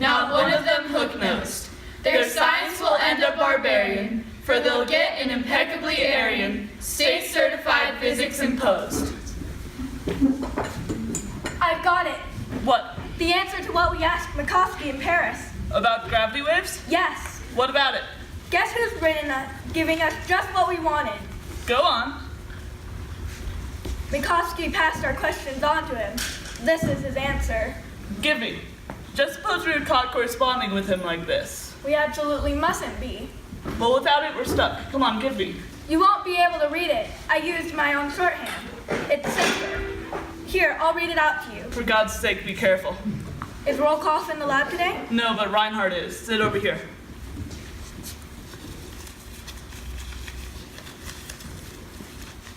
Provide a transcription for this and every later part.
not one of them hook-nosed. Their science will end up barbarian, for they'll get an impeccably Aryan, state-certified physics imposed. I've got it. What? The answer to what we asked Minkowski in Paris. About gravity waves? Yes. What about it? Guess who's written us, giving us just what we wanted? Go on. Minkowski passed our questions on to him. This is his answer. Give me. Just suppose we were caught corresponding with him like this. We absolutely mustn't be. Well, without it, we're stuck. Come on, give me. You won't be able to read it. I used my own shorthand. It's simpler. Here, I'll read it out to you. For God's sake, be careful. Is Rollkoff in the lab today? No, but Reinhardt is. Sit over here.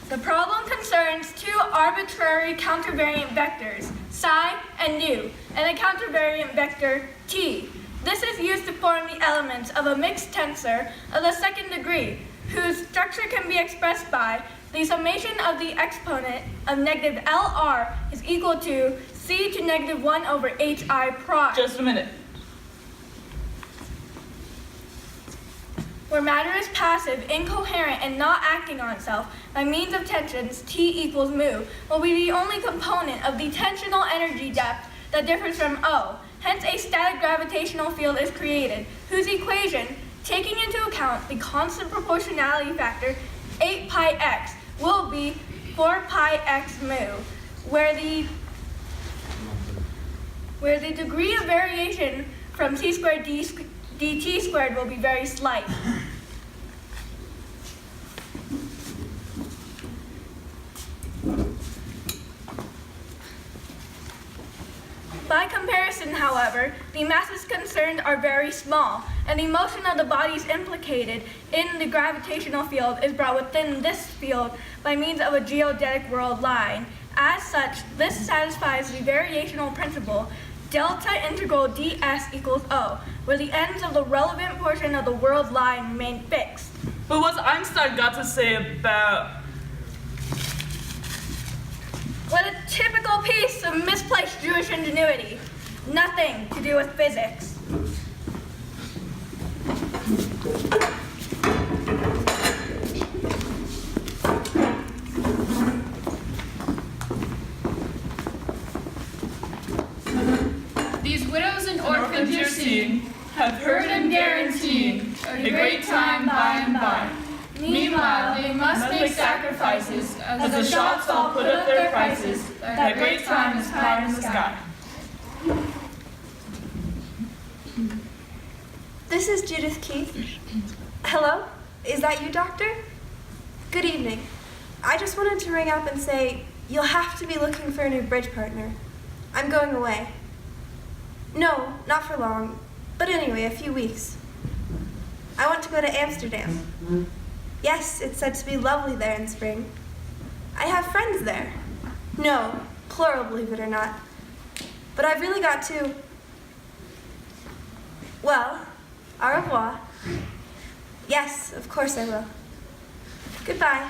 The problem concerns two arbitrary countervariant vectors, psi and nu, and a countervariant vector, t. This is used to form the elements of a mixed tensor of the second degree, whose structure can be expressed by the summation of the exponent of negative LR is equal to c to negative 1 over hi prime. Just a minute. Where matter is passive, incoherent, and not acting on itself by means of tensions T equals mu, will be the only component of the tensional energy depth that differs from O. Hence, a static gravitational field is created, whose equation, taking into account the constant proportionality factor 8 pi x, will be 4 pi x mu, where the degree of variation from c squared dt squared will be very slight. By comparison, however, the masses concerned are very small, and the motion of the bodies implicated in the gravitational field is brought within this field by means of a geodetic world line. As such, this satisfies the variational principle delta integral ds equals O, where the ends of the relevant portion of the world line remain fixed. But what's Einstein got to say about... What a typical piece of misplaced Jewish ingenuity. Nothing to do with physics. These widows and orphans you're seeing have heard and guaranteed a great time by and by. Meanwhile, they must make sacrifices as the shops all put up their prices. That great time is pie in the sky. This is Judith Keith. Hello? Is that you, Doctor? Good evening. I just wanted to ring up and say, you'll have to be looking for a new bridge partner. I'm going away. No, not for long, but anyway, a few weeks. I want to go to Amsterdam. Yes, it's said to be lovely there in spring. I have friends there. No, plural, believe it or not. But I've really got to... Well, au revoir. Yes, of course I will. Goodbye.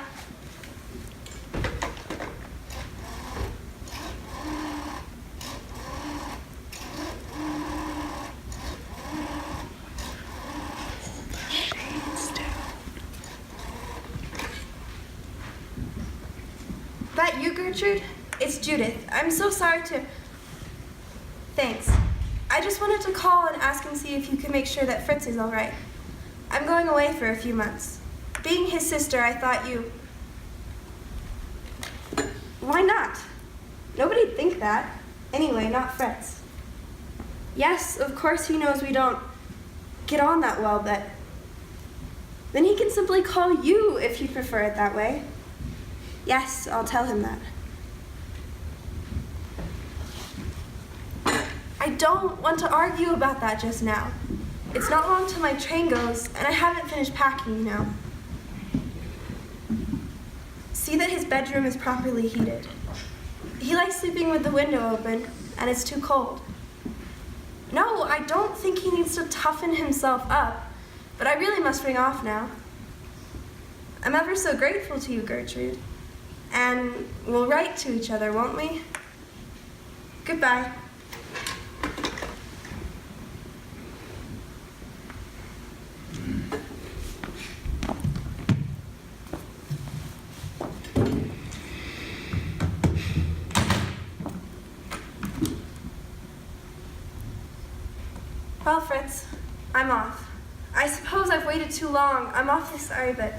That you, Gertrude? It's Judith. I'm so sorry to... Thanks. I just wanted to call and ask and see if you could make sure that Fritz is all right. I'm going away for a few months. Being his sister, I thought you... Why not? Nobody'd think that. Anyway, not Fritz. Yes, of course he knows we don't get on that well, but... Then he can simply call you if you prefer it that way. Yes, I'll tell him that. I don't want to argue about that just now. It's not long till my train goes, and I haven't finished packing, you know. See that his bedroom is properly heated. He likes sleeping with the window open, and it's too cold. No, I don't think he needs to toughen himself up, but I really must ring off now. I'm ever so grateful to you, Gertrude. And we'll write to each other, won't we? Goodbye. Well, Fritz, I'm off. I suppose I've waited too long. I'm awfully sorry, but...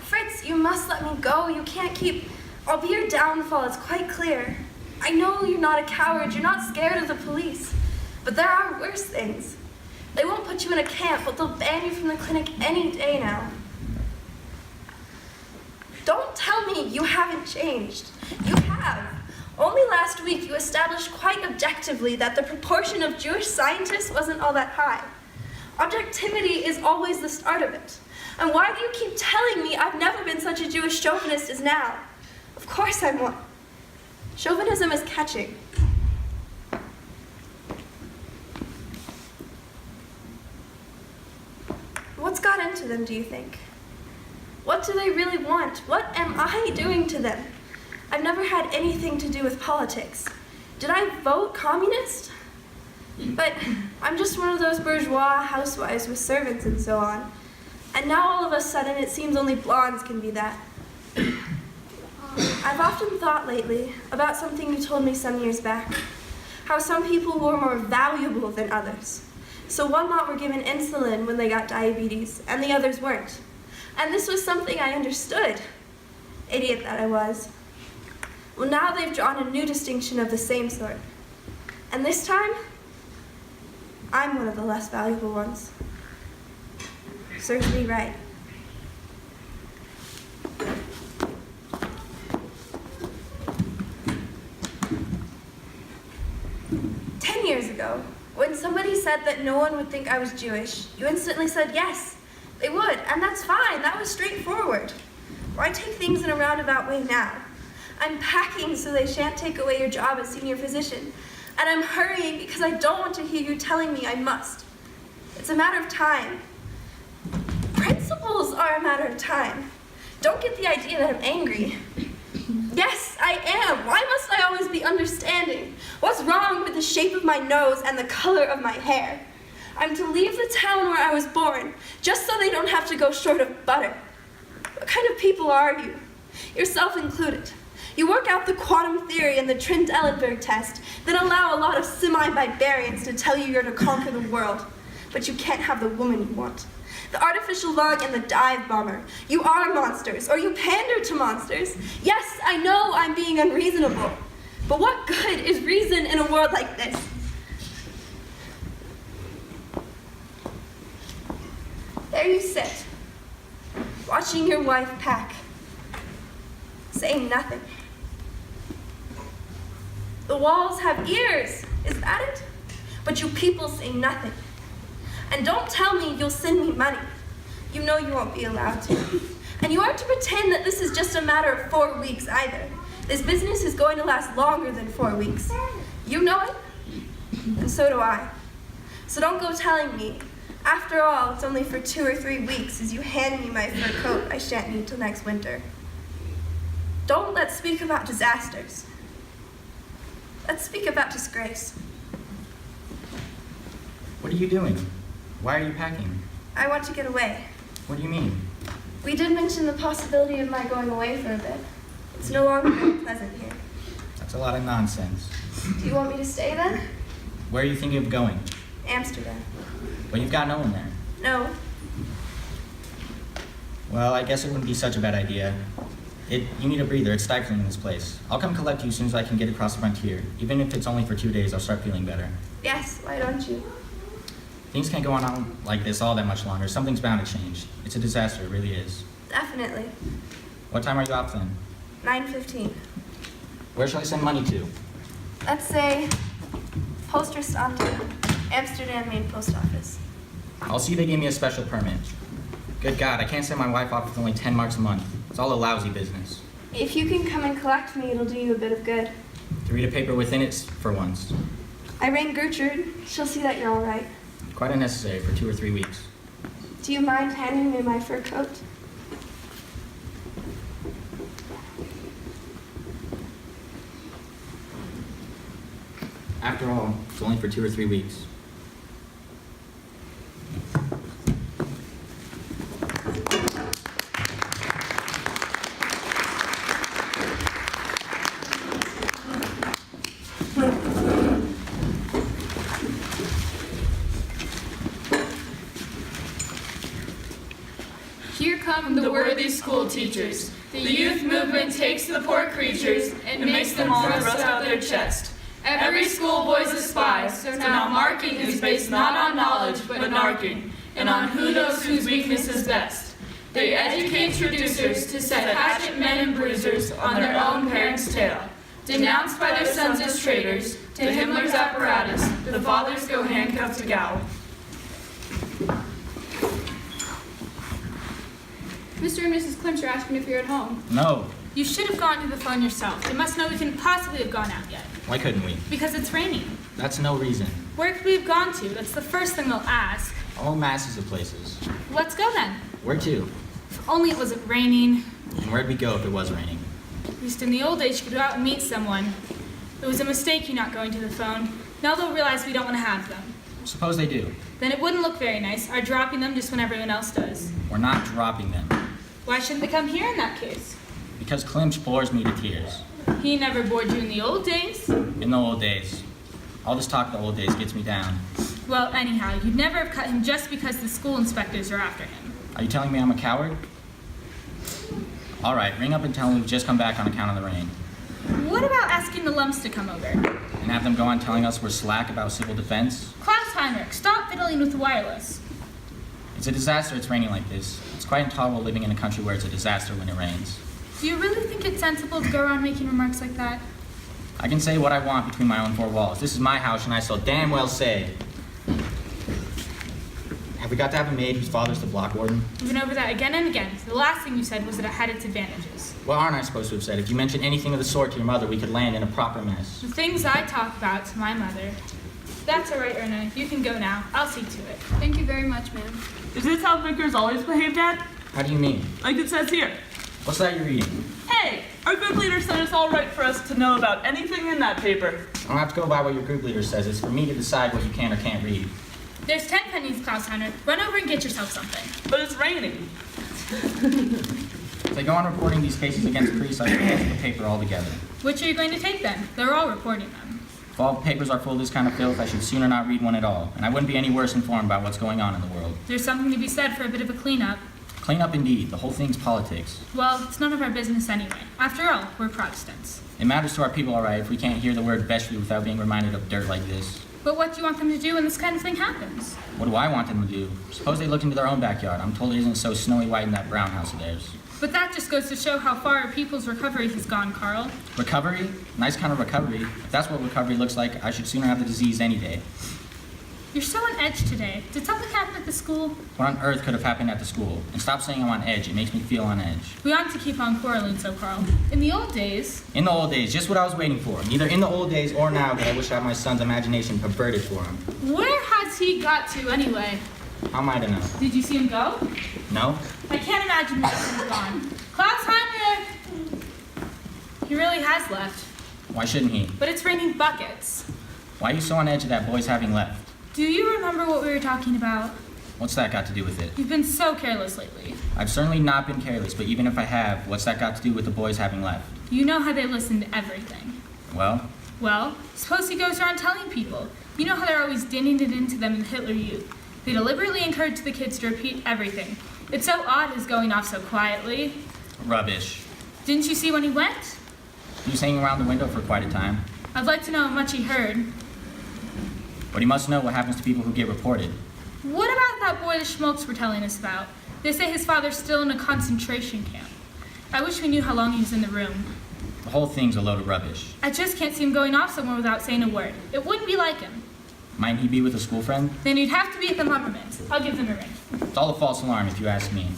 Fritz, you must let me go. You can't keep... I'll be your downfall, it's quite clear. I know you're not a coward. You're not scared of the police. But there are worse things. They won't put you in a camp, but they'll ban you from the clinic any day now. Don't tell me you haven't changed. You have. Only last week you established quite objectively that the proportion of Jewish scientists wasn't all that high. Objectivity is always the start of it. And why do you keep telling me I've never been such a Jewish chauvinist as now? Of course I'm one. Chauvinism is catching. What's got into them, do you think? What do they really want? What am I doing to them? I've never had anything to do with politics. Did I vote communist? But I'm just one of those bourgeois housewives with servants and so on. And now all of a sudden it seems only blondes can be that. I've often thought lately about something you told me some years back. How some people were more valuable than others. So one lot were given insulin when they got diabetes, and the others weren't. And this was something I understood. Idiot that I was. Well, now they've drawn a new distinction of the same sort. And this time, I'm one of the less valuable ones. Serves me right. Years ago, when somebody said that no one would think I was Jewish, you instantly said yes, they would, and that's fine, that was straightforward. Why take things in a roundabout way now? I'm packing so they shan't take away your job as senior physician, and I'm hurrying because I don't want to hear you telling me I must. It's a matter of time. Principles are a matter of time. Don't get the idea that I'm angry. Yes, I am. Why must I always be understanding? What's wrong with the shape of my nose and the color of my hair? I'm to leave the town where I was born, just so they don't have to go short of butter. What kind of people are you? Yourself included. You work out the quantum theory and the Trendelenburg test, then allow a lot of semi-barbarians to tell you you're to conquer the world. But you can't have the woman you want. The artificial lung and the dive bomber. You are monsters, or you pander to monsters. Yes, I know I'm being unreasonable. But what good is reason in a world like this? There you sit, watching your wife pack, saying nothing. The walls have ears, is that it? But you people say nothing. And don't tell me you'll send me money. You know you won't be allowed to. And you aren't to pretend that this is just a matter of 4 weeks either. This business is going to last longer than 4 weeks. You know it, and so do I. So don't go telling me. After all, it's only for 2 or 3 weeks as you hand me my fur coat I shan't need till next winter. Don't let's speak about disasters. Let's speak about disgrace. What are you doing? Why are you packing? I want to get away. What do you mean? We did mention the possibility of my going away for a bit. It's no longer very pleasant here. That's a lot of nonsense. Do you want me to stay then? Where are you thinking of going? Amsterdam. Well, you've got no one there. No. Well, I guess it wouldn't be such a bad idea. You need a breather. It's stifling in this place. I'll come collect you as soon as I can get across the frontier. Even if it's only for 2 days, I'll start feeling better. Yes, why don't you? Things can't go on like this all that much longer. Something's bound to change. It's a disaster, it really is. Definitely. What time are you off then? 9:15. Where shall I send money to? Let's say Postrestante, Amsterdam main post office. I'll see if they gave me a special permit. Good God, I can't send my wife off with only 10 marks a month. It's all a lousy business. If you can come and collect me, it'll do you a bit of good. To read a paper within it for once. I rang Gertrude. She'll see that you're all right. Quite unnecessary for 2 or 3 weeks. Do you mind handing me my fur coat? After all, it's only for 2 or 3 weeks. come the worthy school teachers. The youth movement takes the poor creatures and makes them all thrust out their chest. Every schoolboy's a spy, so now marking is based not on knowledge but narking, and on who knows whose weakness is best. They educate traducers to set hatchet men and bruisers on their own parents' tail. Denounced by their sons as traitors, to Himmler's apparatus, the fathers go handcuffed to gaol. Mr. and Mrs. Clemch are asking if you're at home. No. You should have gone to the phone yourself. They must know we couldn't possibly have gone out yet. Why couldn't we? Because it's raining. That's no reason. Where could we have gone to? That's the first thing they'll ask. All masses of places. Let's go then. Where to? If only it wasn't raining. And where'd we go if it was raining? At least in the old days, you could go out and meet someone. It was a mistake you not going to the phone. Now they'll realize we don't want to have them. Suppose they do. Then it wouldn't look very nice, our dropping them just when everyone else does. We're not dropping them. Why shouldn't they come here in that case? Because Klimch bores me to tears. He never bored you in the old days. In the old days. All this talk of the old days gets me down. Well, anyhow, you'd never have cut him just because the school inspectors are after him. Are you telling me I'm a coward? All right, ring up and tell them we've just come back on account of the rain. What about asking the lumps to come over? And have them go on telling us we're slack about civil defense? Klaus Heinrich, stop fiddling with the wireless. It's a disaster it's raining like this. It's quite intolerable living in a country where it's a disaster when it rains. Do you really think it's sensible to go around making remarks like that? I can say what I want between my own four walls. This is my house and I shall damn well say. Have we got to have a maid whose father's the block warden? We've been over that again and again. The last thing you said was that it had its advantages. What aren't I supposed to have said? If you mention anything of the sort to your mother, we could land in a proper mess. The things I talk about to my mother. That's all right, Erna. You can go now. I'll see to it. Thank you very much, ma'am. Is this how vicars always behave, Dad? How do you mean? Like it says here. What's that you're reading? Hey, our group leader said it's all right for us to know about anything in that paper. I don't have to go by what your group leader says. It's for me to decide what you can or can't read. There's 10 pennies, Klaus Heinrich. Run over and get yourself something. But it's raining. If they go on reporting these cases against priests, I should cancel the paper altogether. Which are you going to take then? They're all reporting them. If all papers are full of this kind of filth, I should sooner not read one at all, and I wouldn't be any worse informed about what's going on in the world. There's something to be said for a bit of a cleanup. Clean up indeed. The whole thing's politics. Well, it's none of our business anyway. After all, we're Protestants. It matters to our people, all right, if we can't hear the word vestry without being reminded of dirt like this. But what do you want them to do when this kind of thing happens? What do I want them to do? Suppose they look into their own backyard. I'm told it isn't so snowy white in that brown house of theirs. But that just goes to show how far our people's recovery has gone, Carl. Recovery? Nice kind of recovery. If that's what recovery looks like, I should sooner have the disease any day. You're so on edge today. Did something happen at the school? What on earth could have happened at the school? And stop saying I'm on edge. It makes me feel on edge. We ought to keep on quarreling so, Carl. In the old days... In the old days, just what I was waiting for. Neither in the old days or now did I wish I had my son's imagination perverted for him. Where has he got to, anyway? How am I to know? Did you see him go? No? I can't imagine that he's gone. Klaus Heinrich! He really has left. Why shouldn't he? But it's raining buckets. Why are you so on edge of that boy's having left? Do you remember what we were talking about? What's that got to do with it? You've been so careless lately. I've certainly not been careless, but even if I have, what's that got to do with the boys having left? You know how they listen to everything. Well, Well, suppose he goes around telling people. You know how they're always dinning it into them in the Hitler Youth. They deliberately encourage the kids to repeat everything. It's so odd his going off so quietly. rubbish. Didn't you see when he went? He was hanging around the window for quite a time. I'd like to know how much he heard. But he must know what happens to people who get reported. What about that boy the Schmaltz were telling us about? They say his father's still in a concentration camp. I wish we knew how long he was in the room. The whole thing's a load of rubbish. I just can't see him going off somewhere without saying a word. It wouldn't be like him. Might he be with a school friend? Then he'd have to be at the Mummermans. I'll give them a ring. It's all a false alarm if you ask me.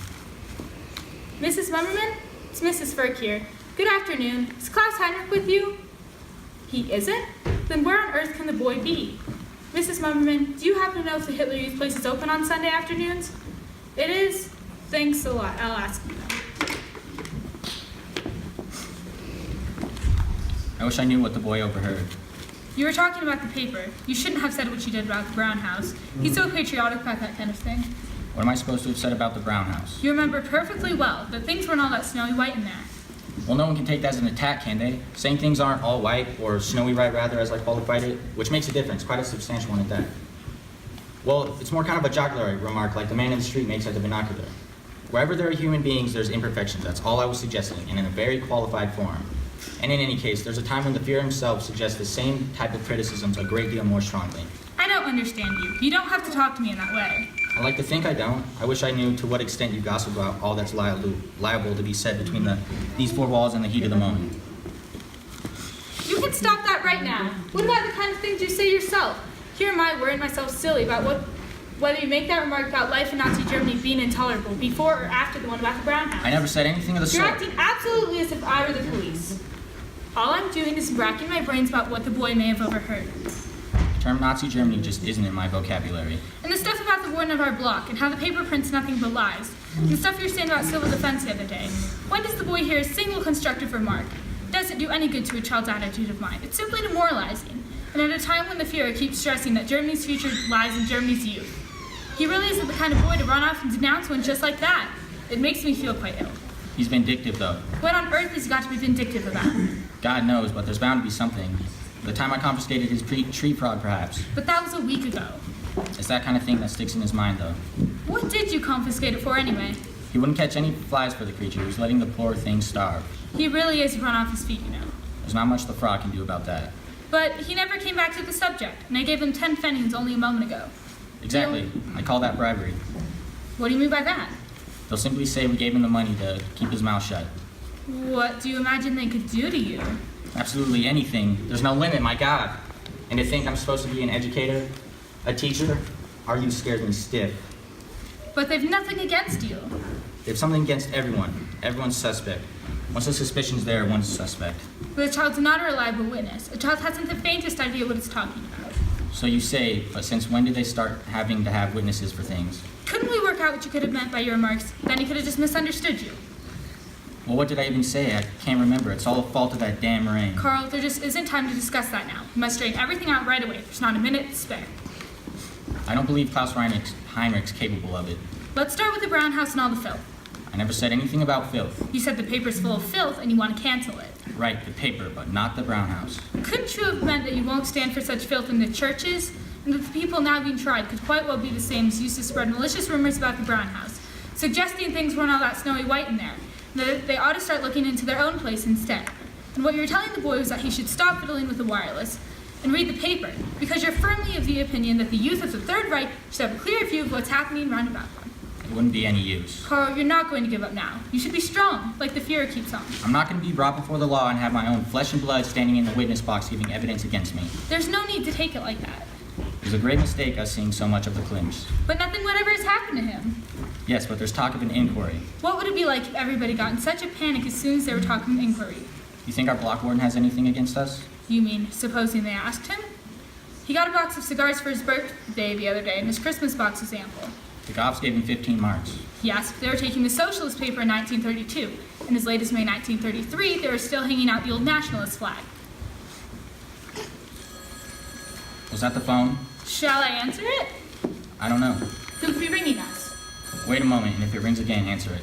Mrs. Mummerman? It's Mrs. Firk here. Good afternoon. Is Klaus Heinrich with you? He isn't? Then where on earth can the boy be? Mrs. Mummerman, do you happen to know if the Hitler Youth place is open on Sunday afternoons? It is? Thanks a lot. I'll ask you then. I wish I knew what the boy overheard. You were talking about the paper. You shouldn't have said what you did about the Brown House. He's so patriotic about that kind of thing. What am I supposed to have said about the Brown House? You remember perfectly well that things weren't all that snowy white in there. Well, no one can take that as an attack, can they? Saying things aren't all white, or snowy white rather, as I qualified it, which makes a difference, quite a substantial one at that. Well, it's more kind of a jocular remark, like the man in the street makes at the binocular. Wherever there are human beings, there's imperfections. That's all I was suggesting, and in a very qualified form. And in any case, there's a time when the Führer himself suggests the same type of criticisms a great deal more strongly. I don't understand you. You don't have to talk to me in that way. I like to think I don't. I wish I knew to what extent you gossip about all that's liable to be said between these four walls in the heat of the moment. You can stop that right now. What about the kind of things you say yourself? Here am I worrying myself silly about whether you make that remark about life in Nazi Germany being intolerable before or after the one about the Brown House. I never said anything of the You're sort. acting absolutely as if I were the police. All I'm doing is racking my brains about what the boy may have overheard. The term Nazi Germany just isn't in my vocabulary. And the stuff about the warden of our block and how the paper prints nothing but lies. And the stuff you were saying about civil defense the other day. When does the boy hear a single constructive remark? It doesn't do any good to a child's attitude of mind. It's simply demoralizing. And at a time when the Führer keeps stressing that Germany's future lies in Germany's youth. He really isn't the kind of boy to run off and denounce one just like that. It makes me feel quite ill. He's vindictive, though. What on earth has he got to be vindictive about? God knows, but there's bound to be something. The time I confiscated his tree prod, perhaps. But that was a week ago. It's that kind of thing that sticks in his mind, though. What did you confiscate it for anyway? He wouldn't catch any flies for the creature. He was letting the poor thing starve. He really is run off his feet, you know. There's not much the frog can do about that. But he never came back to the subject, and I gave him 10 pfennigs only a moment ago. Exactly. I call that bribery. What do you mean by that? They'll simply say we gave him the money to keep his mouth shut. What do you imagine they could do to you? Absolutely anything. There's no limit, my God. And to think I'm supposed to be an educator, a teacher, arguing scares me stiff. But they've nothing against you. They have something against everyone. Everyone's suspect. Once the suspicion's there, one's a suspect. But a child's not a reliable witness. A child hasn't the faintest idea what it's talking about. So you say, but since when did they start having to have witnesses for things? Couldn't we work out what you could have meant by your remarks? Then he could have just misunderstood you. Well, what did I even say? I can't remember. It's all the fault of that damn rain. Carl, there just isn't time to discuss that now. We must straighten everything out right away. There's not a minute to spare. I don't believe Klaus Heinrich's capable of it. Let's start with the Brown House and all the filth. I never said anything about filth. You said the paper's full of filth and you want to cancel it. Right, the paper, but not the Brown House. Couldn't you have meant that you won't stand for such filth in the churches? And that the people now being tried could quite well be the same as used to spread malicious rumors about the Brown House, suggesting things weren't all that snowy white in there, and that they ought to start looking into their own place instead. And what you were telling the boy was that he should stop fiddling with the wireless and read the paper, because you're firmly of the opinion that the youth of the Third Reich should have a clear view of what's happening round about them. It wouldn't be any use. Carl, you're not going to give up now. You should be strong, like the Führer keeps on. I'm not going to be brought before the law and have my own flesh and blood standing in the witness box giving evidence against me. There's no need to take it like that. It was a great mistake us seeing so much of the Klimts. But nothing whatever has happened to him. Yes, but there's talk of an inquiry. What would it be like if everybody got in such a panic as soon as they were talking inquiry? You think our block warden has anything against us? You mean, supposing they asked him? He got a box of cigars for his birthday the other day, and his Christmas box was ample. The Goffs gave him 15 marks. He asked if they were taking the socialist paper in 1932, and as late as May 1933, they were still hanging out the old nationalist flag. Was that the phone? Shall I answer it? I don't know. Who could be ringing us? Wait a moment, and if it rings again, answer it.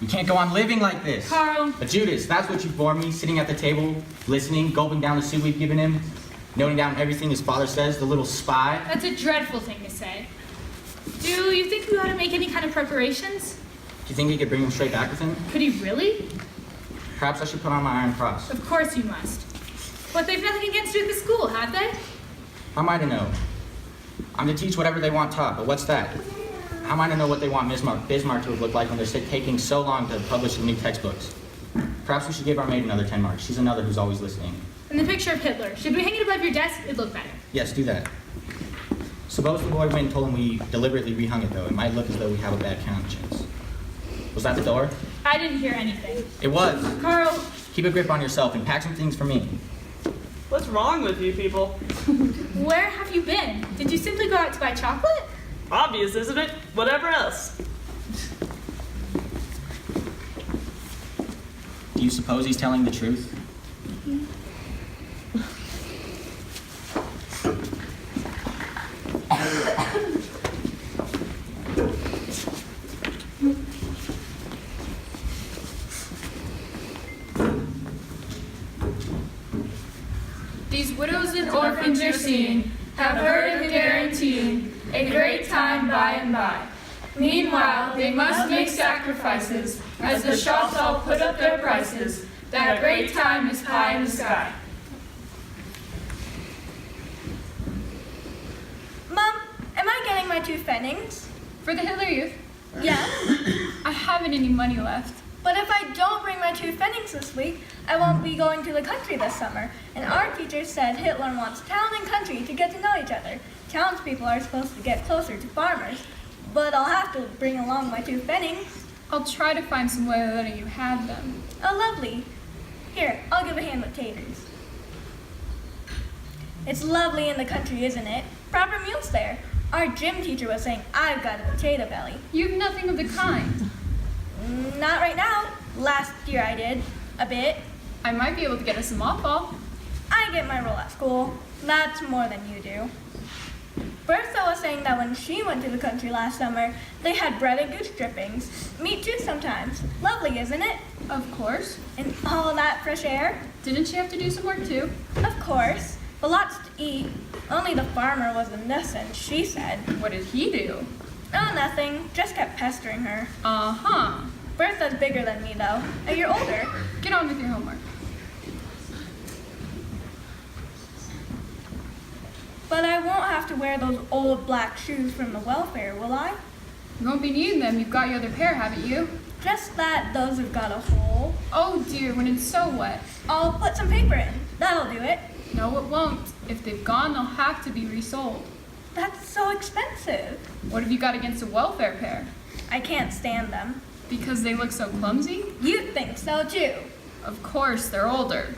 We can't go on living like this. Carl. But Judas, that's what you bore me, sitting at the table, listening, gulping down the soup we've given him, noting down everything his father says, the little spy. That's a dreadful thing to say. Do you think we ought to make any kind of preparations? Do you think he could bring him straight back with him? Could he really? Perhaps I should put on my iron cross. Of course you must. But they've nothing against you at the school, have they? How am I to know? I'm to teach whatever they want taught, but what's that? How am I to know what they want Bismarck to look like when they're taking so long to publish the new textbooks? Perhaps we should give our maid another 10 marks. She's another who's always listening. And the picture of Hitler. Should we hang it above your desk? It'd look better. Yes, do that. Suppose the boy went and told him we deliberately rehung it, though. It might look as though we have a bad conscience. Was that the door? I didn't hear anything. It was. Carl. Keep a grip on yourself and pack some things for me. What's wrong with you people? Where have you been? Did you simply go out to buy chocolate? Obvious, isn't it? Whatever else. Do you suppose he's telling the truth? These widows and orphans you're seeing have heard of the guaranteeing a great time by and by. Meanwhile, they must make sacrifices, as the shops all put up their prices. That great time is pie in the sky. Mom, am I getting my 2 pfennings? For the Hitler Youth, Yes. I haven't any money left. But if I don't bring my 2 pfennings this week, I won't be going to the country this summer. And our teacher said Hitler wants town and country to get to know each other. Townspeople are supposed to get closer to farmers. But I'll have to bring along my 2 pfennings. I'll try to find some way of letting you have them. Oh, lovely. Here, I'll give a hand with taters. It's lovely in the country, isn't it? Proper meals there. Our gym teacher was saying I've got a potato belly. You have nothing of the kind. Not right now. Last year I did. A bit. I might be able to get us some off-ball. I get my roll at school. That's more than you do. Bertha was saying that when she went to the country last summer, they had bread and goose drippings. Meat too sometimes. Lovely, isn't it? Of course. And all that fresh air. Didn't she have to do some work too? Of course. But lots to eat. Only the farmer was a nuisance, she said. What did he do? Oh, nothing. Just kept pestering her. Uh-huh. Bertha's bigger than me, though. A year older. Get on with your homework. But I won't have to wear those old black shoes from the welfare, will I? You won't be needing them. You've got your other pair, haven't you? Just that those have got a hole. Oh dear, when it's so wet. I'll put some paper in. That'll do it. No, it won't. If they've gone, they'll have to be resold. That's so expensive. What have you got against a welfare pair? I can't stand them. Because they look so clumsy? You think so, too. Of course, they're older.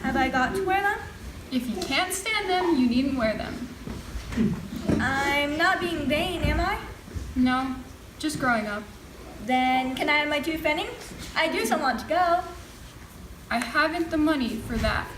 Have I got to wear them? If you can't stand them, you needn't wear them. I'm not being vain, am I? No, just growing up. Then can I have my 2 pfennings? I do so want to go. I haven't the money for that.